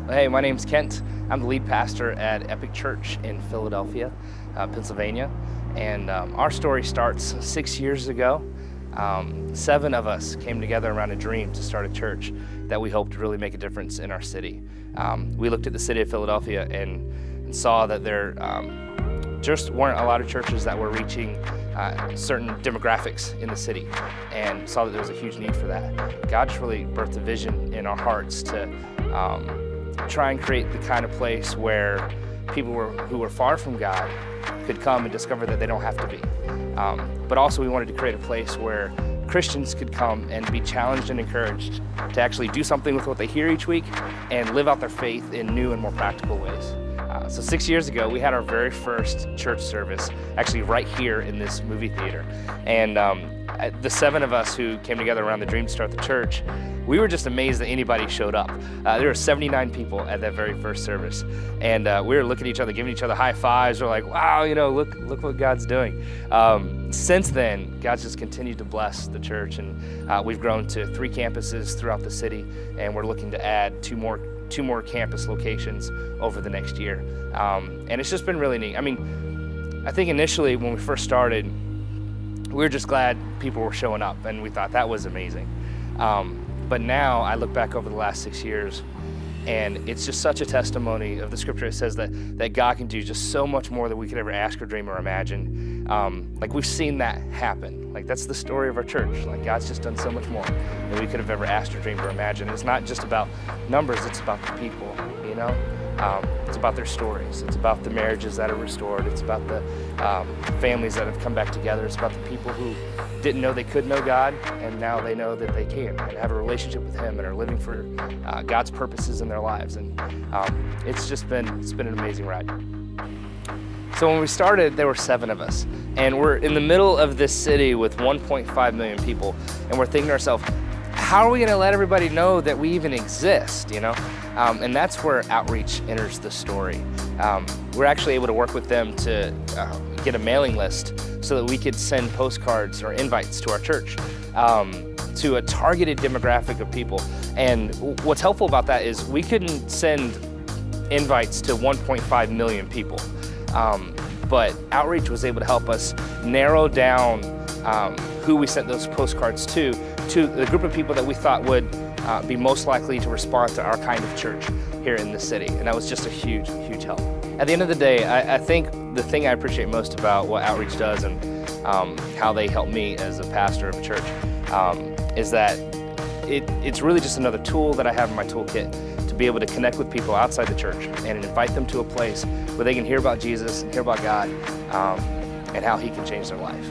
Hey, my name's Kent. I'm the lead pastor at Epic Church in Philadelphia, Pennsylvania. And our story starts 6 years ago. 7 of us came together around a dream to start a church that we hoped to really make a difference in our city. We looked at the city of Philadelphia and saw that there just weren't a lot of churches that were reaching certain demographics in the city, and saw that there was a huge need for that. God just really birthed a vision in our hearts to try and create the kind of place where people who were far from God could come and discover that they don't have to be. But also we wanted to create a place where Christians could come and be challenged and encouraged to actually do something with what they hear each week and live out their faith in new and more practical ways. So 6 years ago, we had our very first church service, actually right here in this movie theater. And the 7 of us who came together around the dream to start the church, we were just amazed that anybody showed up. There were 79 people at that very first service. And we were looking at each other, giving each other high fives. We're like, wow, look what God's doing. Since then, God's just continued to bless the church. And we've grown to 3 campuses throughout the city. And we're looking to add two more campus locations over the next year. And it's just been really neat. I mean, I think initially when we first started, we were just glad people were showing up, and we thought that was amazing. But now I look back over the last 6 years, and it's just such a testimony of the scripture. It says that God can do just so much more than we could ever ask or dream or imagine. Like, we've seen that happen. Like, that's the story of our church. Like, God's just done so much more than we could have ever asked or dreamed or imagined. It's not just about numbers, it's about the people, It's about their stories. It's about the marriages that are restored. It's about the families that have come back together. It's about the people who didn't know they could know God, and now they know that they can and have a relationship with Him and are living for God's purposes in their lives. And it's been an amazing ride. So when we started, there were 7 of us, and we're in the middle of this city with 1.5 million people, and we're thinking to ourselves, how are we going to let everybody know that we even exist, And that's where outreach enters the story. We're actually able to work with them to get a mailing list so that we could send postcards or invites to our church to a targeted demographic of people. And what's helpful about that is we couldn't send invites to 1.5 million people. But outreach was able to help us narrow down who we sent those postcards to the group of people that we thought would be most likely to respond to our kind of church here in the city. And that was just a huge, huge help. At the end of the day, I think the thing I appreciate most about what outreach does and how they help me as a pastor of a church is that it's really just another tool that I have in my toolkit to be able to connect with people outside the church and invite them to a place where they can hear about Jesus and hear about God and how He can change their life.